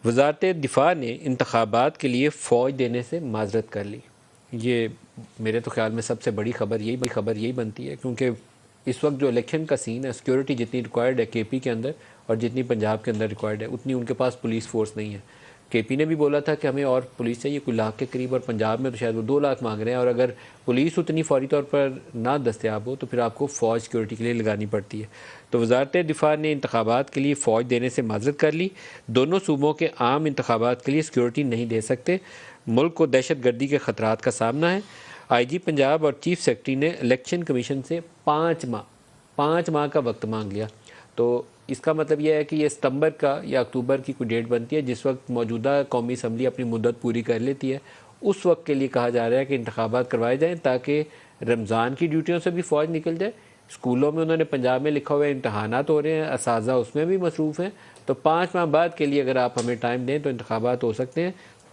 وزارت دفاع نے انتخابات کے لیے فوج دینے سے معذرت کر لی. یہ میرے تو خیال میں سب سے بڑی خبر یہی بنتی ہے، کیونکہ اس وقت جو الیکشن کا سین ہے، سیکیورٹی جتنی ریکوائرڈ ہے کے پی کے اندر اور جتنی پنجاب کے اندر ریکوائرڈ ہے، اتنی ان کے پاس پولیس فورس نہیں ہے. کے پی نے بھی بولا تھا کہ ہمیں اور پولیس چاہیے، کوئی لاکھ کے قریب، اور پنجاب میں تو شاید وہ 2 لاکھ مانگ رہے ہیں، اور اگر پولیس اتنی فوری طور پر نہ دستیاب ہو تو پھر آپ کو فوج سیکیورٹی کے لیے لگانی پڑتی ہے. تو وزارت دفاع نے انتخابات کے لیے فوج دینے سے معذرت کر لی. دونوں صوبوں کے عام انتخابات کے لیے سیکیورٹی نہیں دے سکتے. ملک کو دہشت گردی کے خطرات کا سامنا ہے. آئی جی پنجاب اور چیف سیکرٹری نے الیکشن کمیشن سے 5 ماہ کا وقت مانگ لیا. تو اس کا مطلب یہ ہے کہ یہ ستمبر کا یا اکتوبر کی کوئی ڈیٹ بنتی ہے، جس وقت موجودہ قومی اسمبلی اپنی مدت پوری کر لیتی ہے. اس وقت کے لیے کہا جا رہا ہے کہ انتخابات کروائے جائیں تاکہ رمضان کی ڈیوٹیوں سے بھی فوج نکل جائے. اسکولوں میں انہوں نے پنجاب میں لکھا ہوا ہے امتحانات ہو رہے ہیں، اساتذہ اس میں بھی مصروف ہیں. تو 5 ماہ بعد کے لیے اگر آپ ہمیں ٹائم دیں تو انتخابات ہو سکتے ہیں.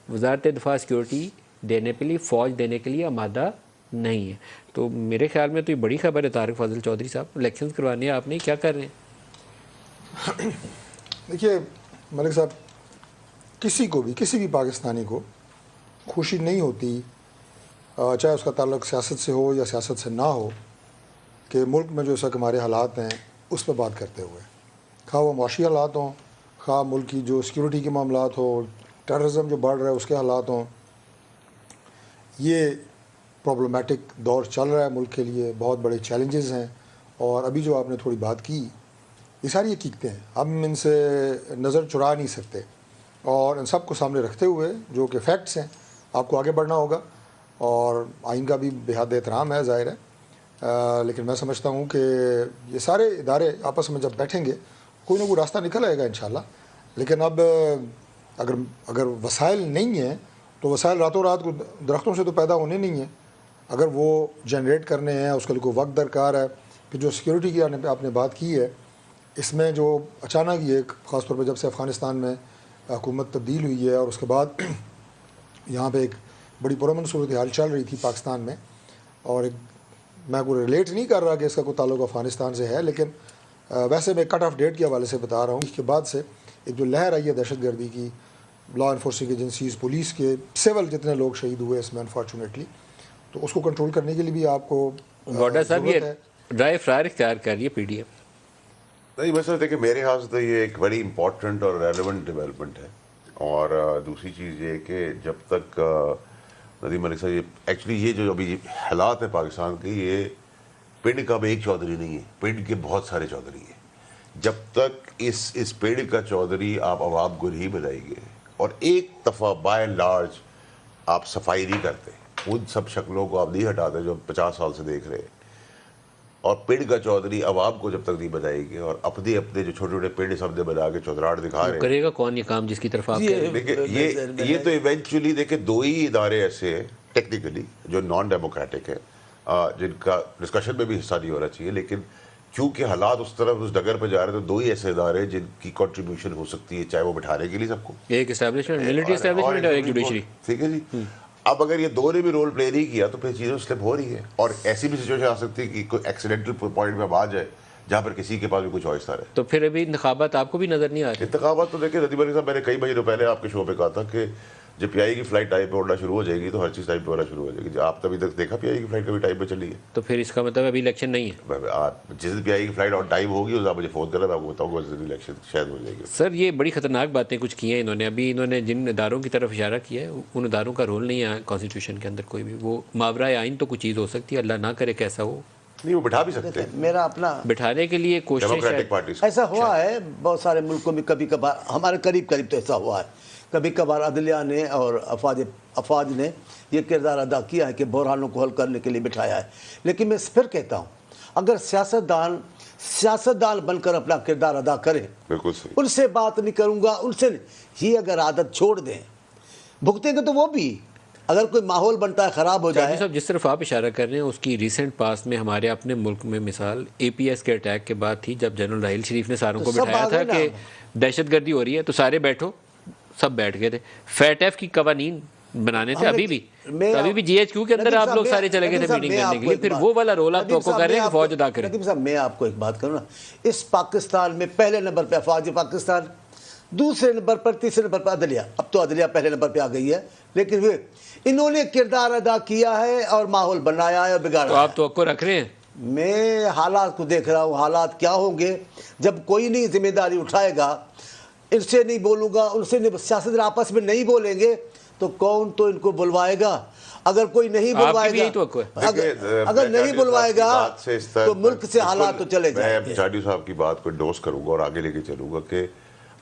وزارت دفاع سیکیورٹی دینے کے لیے، فوج دینے کے لیے آمادہ نہیں ہے. تو میرے خیال میں تو یہ بڑی خبر ہے. طارق فاضل چودھری صاحب، الیکشنز کروانے ہیں آپ نے، کیا کر رہے ہیں؟ دیکھیے ملک صاحب، کسی بھی پاکستانی کو خوشی نہیں ہوتی، چاہے اس کا تعلق سیاست سے ہو یا سیاست سے نہ ہو، کہ ملک میں جو اس وقت ہمارے حالات ہیں اس پہ بات کرتے ہوئے، خواہ وہ معاشی حالات ہوں، خواہ ملک کی جو سیکیورٹی کے معاملات ہو، ٹیررزم جو بڑھ رہا ہے اس کے حالات ہوں. یہ پرابلمیٹک دور چل رہا ہے ملک کے لیے، بہت بڑے چیلنجز ہیں. اور ابھی جو آپ نے تھوڑی بات کی، یہ ساری حقیقتیں ہیں، ہم ان سے نظر چرا نہیں سکتے. اور ان سب کو سامنے رکھتے ہوئے جو کہ فیکٹس ہیں، آپ کو آگے بڑھنا ہوگا. اور آئین کا بھی بے حد احترام ہے، ظاہر ہے، لیکن میں سمجھتا ہوں کہ یہ سارے ادارے آپس میں جب بیٹھیں گے کوئی نہ کوئی راستہ نکل آئے گا انشاءاللہ. لیکن اب اگر وسائل نہیں ہیں تو وسائل راتوں رات کو درختوں سے تو پیدا ہونے نہیں ہیں. اگر وہ جنریٹ کرنے ہیں، اس کے لیے کوئی وقت درکار ہے. کہ جو سیکیورٹی کی آپ نے بات کی ہے، اس میں جو اچانک یہ خاص طور پہ جب سے افغانستان میں حکومت تبدیل ہوئی ہے اور اس کے بعد یہاں پہ ایک بڑی پرامن صورتحال چل رہی تھی پاکستان میں، اور میں کوئی ریلیٹ نہیں کر رہا کہ اس کا کوئی تعلق افغانستان سے ہے، لیکن ویسے میں کٹ آف ڈیٹ کے حوالے سے بتا رہا ہوں. اس کے بعد سے ایک جو لہر آئی ہے دہشت گردی کی، لا انفورسنگ ایجنسیز، پولیس کے، سول جتنے لوگ شہید ہوئے اس میں انفارچونیٹلی، تو اس کو کنٹرول کرنے کے لیے بھی آپ کو گوڈا صاحب یہ رائے فرار اختیار کر رہی ہے پی ڈی ایم. نہیں بس دیکھیں، میرے خیال سے تو یہ ایک بڑی امپورٹنٹ اور ریلیونٹ ڈیولپمنٹ ہے. اور دوسری چیز یہ کہ جب تک ندیم ملک صاحب، یہ ایکچولی یہ جو ابھی حالات ہیں پاکستان کے، یہ پنڈ کا بھی ایک چودھری نہیں ہے، پنڈ کے بہت سارے چودھری ہیں. جب تک اس پنڈ کا چودھری آپ عوام کو نہیں بنائیں گے اور ایک دفعہ بائی لارج آپ صفائی نہیں کرتے، ان سب شکلوں کو آپ نہیں ہٹاتے جو 50 سال سے دیکھ رہے ہیں، اور پنڈ کا چودھری عوام کو جب تک نہیں بنائے گے اور اپنے جو چھوٹے چھوٹے پنڈ سب نے بنا کے چودراہٹ دکھا رہے ہیں، کرے گا کون یہ کام جس کی طرف آپ کہہ رہے ہیں؟ دیکھیں یہ تو ایونچولی دیکھیں 2 ہی ادارے ایسے ہیں ٹیکنیکلی جو نان ڈیموکریٹک ہیں، جن کا ڈسکشن میں بھی حصہ نہیں ہونا چاہیے، لیکن چونکہ حالات اس طرف اس ڈگر پہ جا رہے ہیں تو 2 ہی ایسے ادارے ہیں جن کی کنٹریبیوشن ہو سکتی ہے، چاہے وہ بٹھانے کے لیے سب کو، ایک اسٹیبلشمنٹ، ملٹری اسٹیبلشمنٹ اور ایک جوڈیشری. ٹھیک ہے جی. اب اگر یہ 2 نے بھی رول پلے نہیں کیا تو پھر چیزیں سلپ ہو رہی ہے، اور ایسی بھی سچویشن آ سکتی ہے کہ کوئی ایکسیڈنٹل پوائنٹ پہ آ جائے جہاں پر کسی کے پاس بھی کوئی چوائس نہ رہے. تو پھر ابھی انتخابات آپ کو بھی نظر نہیں آ رہے؟ انتخابات تو دیکھیں ندیم علی صاحب، میں نے کئی مہینوں پہلے آپ کے شو پہ کہا تھا کہ جب پی آئی کی فلائٹ ٹائم پہ اڑنا شروع ہو جائے گی تو ہر چیز ٹائم پہ ہونا شروع ہو جائے گی. آپ ابھی تک دیکھا پی آئی کی فلائٹ کبھی ٹائم پہ چلی ہے؟ تو پھر اس کا مطلب ابھی الیکشن نہیں ہے. جس دن پی آئی کی فلائٹ آن ٹائم ہوگی اس آپ مجھے فون کرنا، میں آپ کو بتاؤں گا اس دن الیکشن شاید ہو جائے گی. سر یہ بڑی خطرناک باتیں کچھ کی ہیں انہوں نے. ابھی انہوں نے جن اداروں کی طرف اشارہ کیا ہے ان اداروں کا رول نہیں ہے کانسٹیٹیوشن کے اندر کوئی بھی. وہ ماورائے آئین تو کچھ چیز ہو سکتی ہے، اللہ نہ کرے کیسا ہو. نہیں، وہ بٹھا بھی سکتے ہیں، میرا اپنا بٹھانے کے لیے کوشش ڈیموکریٹک پارٹیز ایسا ہوا ہے بہت سارے ملکوں میں. کبھی کبھار ہمارے قریب تو ایسا ہوا ہے، کبھی کبھار عدلیہ نے اور افواج نے یہ کردار ادا کیا ہے کہ بحرانوں کو حل کرنے کے لیے بٹھایا ہے. لیکن میں پھر کہتا ہوں، اگر سیاستدان بن کر اپنا کردار ادا کریں، بالکل صحیح، ان سے بات نہیں کروں گا، ان سے یہ اگر عادت چھوڑ دیں، بھگتیں گے تو وہ بھی. اگر کوئی ماحول بنتا ہے خراب ہو جائے. صاحب جس طرف آپ اشارہ کر رہے ہیں اس کی ریسنٹ پاس میں ہمارے اپنے ملک میں مثال اے پی ایس کے اٹیک کے بعد تھی، جب جنرل راحیل شریف نے ساروں کو بٹھایا تھا کہ دہشت گردی ہو رہی ہے تو سارے بیٹھو، سب بیٹھ گئے تھے. فیٹ ایف کی قوانین بنانے تھے ابھی بھی جی ایچ کیو کے اندر آپ لوگ سارے چلے گئے تھے میٹنگ کرنے کے لیے. پھر وہ والا رول آپ توقع کر رہے ہیں کہ فوج ادا کرے. ندیم صاحب میں آپ کو ایک بات کروں نا، اس پاکستان میں پہلے نمبر پہ افواج پاکستان، دوسرے نمبر پر تیسرے نمبر پر عدلیہ. اب تو عدلیہ پہلے نمبر پہ آ گئی ہے, لیکن پھر انہوں نے کردار ادا کیا ہے اور ماحول بنایا ہے اور بگاڑا. تو آپ توقع رکھ رہے ہیں؟ میں حالات کو دیکھ رہا ہوں, حالات کیا ہوں گے جب کوئی نہیں ذمہ داری اٹھائے گا. ان سے نہیں بولوں گا, ان سے نہیں, سیاستدان آپس میں نہیں بولیں گے تو کون تو ان کو بلوائے گا؟ اگر کوئی نہیں بلوائے گا, اگر نہیں بلوائے گا تو ملک سے حالات تو چلے جائیں. میں چاڈی صاحب کی بات کو انڈورس کروں گا اور آگے لے کے چلوں گا کہ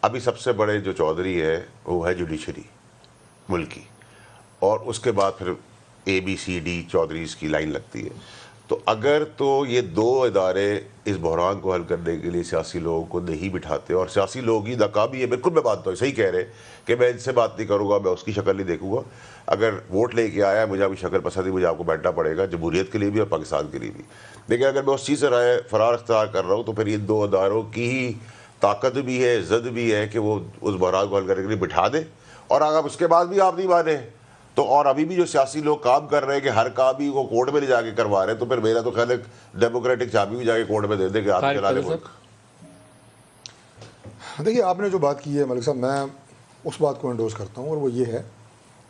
ابھی سب سے بڑے جو چودھری ہے وہ ہے جوڈیشری ملک کی, اور اس کے بعد پھر ABCD چودھریز کی لائن لگتی ہے. تو اگر تو یہ دو ادارے اس بحران کو حل کرنے کے لیے سیاسی لوگوں کو نہیں بٹھاتے, اور سیاسی لوگ ہی ناکامی ہے, بالکل میں بات تو صحیح کہہ رہے کہ میں ان سے بات نہیں کروں گا, میں اس کی شکل نہیں دیکھوں گا. اگر ووٹ لے کے آیا ہے مجھے ابھی شکل پسند ہے, مجھے آپ کو بیٹھنا پڑے گا جمہوریت کے لیے بھی اور پاکستان کے لیے بھی. لیکن اگر میں اس چیز سے رائے فرار اختیار کر رہا ہوں تو پھر یہ دو اداروں کی ہی طاقت بھی ہے, عزت بھی ہے کہ وہ اس بحران کو حل کرنے کے لیے بٹھا دیں. اور اگر اس کے بعد بھی آپ نہیں مانیں تو, اور ابھی بھی جو سیاسی لوگ کام کر رہے ہیں کہ ہر کام ہی وہ کورٹ میں لے جا کے کروا رہے ہیں, تو پھر میرا تو خیال ہے ڈیموکریٹک چابی بھی جا کے کورٹ میں دے دے کہ آپ چلا لیں ملک. دیکھیے آپ نے جو بات کی ہے ملک صاحب, میں اس بات کو انڈورس کرتا ہوں, اور وہ یہ ہے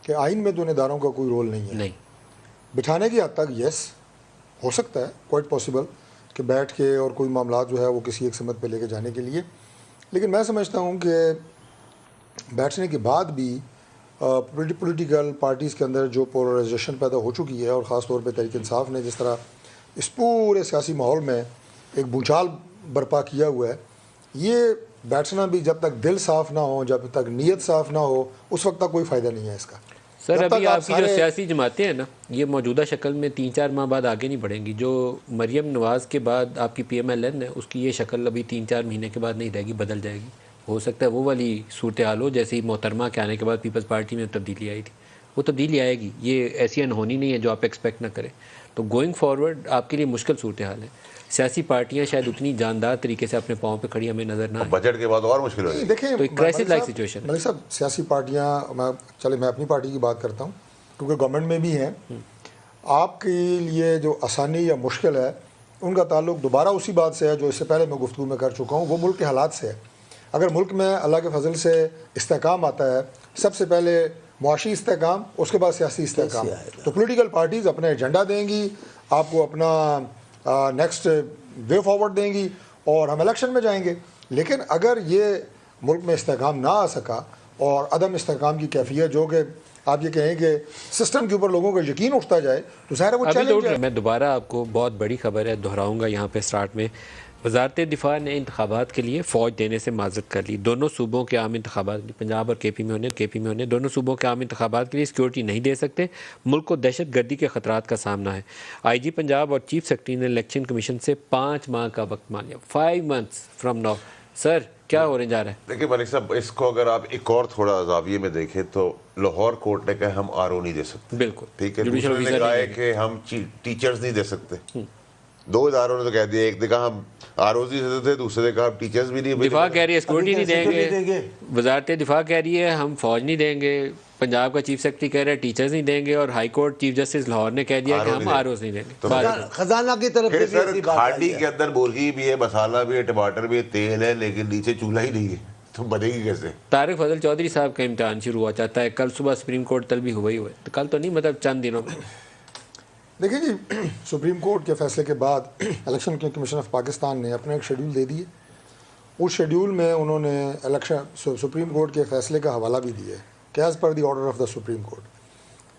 کہ آئین میں تو ان اداروں کا کوئی رول نہیں ہے. بٹھانے کی حد تک یس ہو سکتا ہے, کوائٹ پاسبل کہ بیٹھ کے اور کوئی معاملات جو ہے وہ کسی ایک سمت پہ لے کے جانے کے لیے. لیکن میں سمجھتا ہوں کہ بیٹھنے کے بعد بھی پولیٹیکل پارٹیز کے اندر جو پولرائزیشن پیدا ہو چکی ہے, اور خاص طور پہ تحریک انصاف نے جس طرح اس پورے سیاسی ماحول میں ایک بھونچال برپا کیا ہوا ہے, یہ بیٹھنا بھی جب تک دل صاف نہ ہو, جب تک نیت صاف نہ ہو, اس وقت تک کوئی فائدہ نہیں ہے اس کا. سر ابھی آپ کی جو سیاسی جماعتیں ہیں نا, یہ موجودہ شکل میں 3-4 ماہ بعد آگے نہیں بڑھیں گی. جو مریم نواز کے بعد آپ کی PMLN ہے, اس کی یہ شکل ابھی 3-4 مہینے کے بعد نہیں رہے گی, بدل جائے گی. ہو سکتا ہے وہ والی صورتحال ہو جیسے ہی محترمہ کے آنے کے بعد پیپلز پارٹی میں تبدیلی آئی تھی, وہ تبدیلی آئے گی. یہ ایسی انہونی نہیں ہے جو آپ ایکسپیکٹ نہ کریں. تو گوئنگ فارورڈ آپ کے لیے مشکل صورتحال ہے. سیاسی پارٹیاں شاید اتنی جاندار طریقے سے اپنے پاؤں پہ کھڑی ہمیں نظر نہ آئے. بجٹ کے بعد اور مشکل ہو جائے. دیکھیں تو ایک کرائسس لائک سچویشن ہے. ملک صاحب سیاسی پارٹیاں, میں اپنی پارٹی کی بات کرتا ہوں کیونکہ گورنمنٹ میں بھی ہیں. آپ کے لیے جو آسانی یا مشکل ہے ان کا تعلق دوبارہ اسی بات سے ہے جو اس سے پہلے میں گفتگو میں کر چکا ہوں, وہ ملک کے حالات سے ہے. اگر ملک میں اللہ کے فضل سے استحکام آتا ہے, سب سے پہلے معاشی استحکام, اس کے بعد سیاسی استحکام, تو پولیٹیکل پارٹیز اپنا ایجنڈا دیں گی, آپ کو اپنا نیکسٹ وے فارورڈ دیں گی, اور ہم الیکشن میں جائیں گے. لیکن اگر یہ ملک میں استحکام نہ آ سکا, اور عدم استحکام کی کیفیت جو کہ آپ یہ کہیں کہ سسٹم کے اوپر لوگوں کا یقین اٹھتا جائے, تو ظاہر ہے وہ چیلنج ہے. میں دوبارہ آپ کو بہت بڑی خبر ہے دہراؤں گا یہاں پہ سٹارٹ میں. وزارت دفاع نے انتخابات کے لیے فوج دینے سے معذرت کر لی. دونوں صوبوں کے عام انتخابات, پنجاب اور KP میں ہونے, دونوں صوبوں کے عام انتخابات کے لیے سیکیورٹی نہیں دے سکتے. ملک کو دہشت گردی کے خطرات کا سامنا ہے. IG پنجاب اور چیف سیکرٹری نے الیکشن کمیشن سے 5 ماہ کا وقت مانگا. 5 months from now. سر کیا ہونے جا رہا ہے؟ دیکھیں ملک صاحب, اس کو اگر آپ ایک اور تھوڑا زاویے میں دیکھیں تو لاہور کورٹ نے کہا ہم RO نہیں دے سکتے. بالکل ٹھیک ہے. دوسرے نے کہا ہے کہ ہم ٹیچرز نہیں دے سکتے. دو اداروں نے تو کہہ دیا, ایک نے کہا ہم ROs نہیں دیتے, دوسرے نے کہا ہم ٹیچرز بھی نہیں. دفاع کہہ رہی ہے سیکورٹی نہیں دیں گے, وزارت دفاع کہہ رہی ہے ہم فوج نہیں دیں گے, پنجاب کا چیف سیکرٹری کہہ رہا ہے ٹیچرز نہیں دیں گے, اور high court chief justice Lahore نے کہہ دیا کہ ہم ROs نہیں دیں گے. خزانہ کی طرف سے سر کھاٹی کے اندر مرغی بھی ہے, مسالہ بھی ہے, ٹماٹر بھی ہے, تیل ہے, لیکن نیچے چولہا ہی نہیں ہے, تو بنے گی کیسے؟ طارق فضل چودھری صاحب کا امتحان شروع ہوا چاہتا ہے. کل صبح سپریم کورٹ طلبی ہوئی ہوئے, تو کل تو نہیں, مطلب چند دنوں میں. دیکھیں جی, سپریم کورٹ کے فیصلے کے بعد الیکشن کمیشن آف پاکستان نے اپنا ایک شیڈیول دے دیے. اس شیڈیول میں انہوں نے سپریم کورٹ کے فیصلے کا حوالہ بھی دیا ہے کہ as per the order of the supreme court.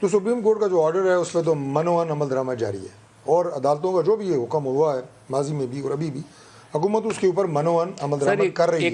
تو سپریم کورٹ کا جو آرڈر ہے اس پہ تو منوان عمل درآمد جاری ہے, اور عدالتوں کا جو بھی یہ حکم ہوا ہے ماضی میں بھی اور ابھی بھی, حکومت اس کے اوپر منوان عمل درآمد کر رہی ہے.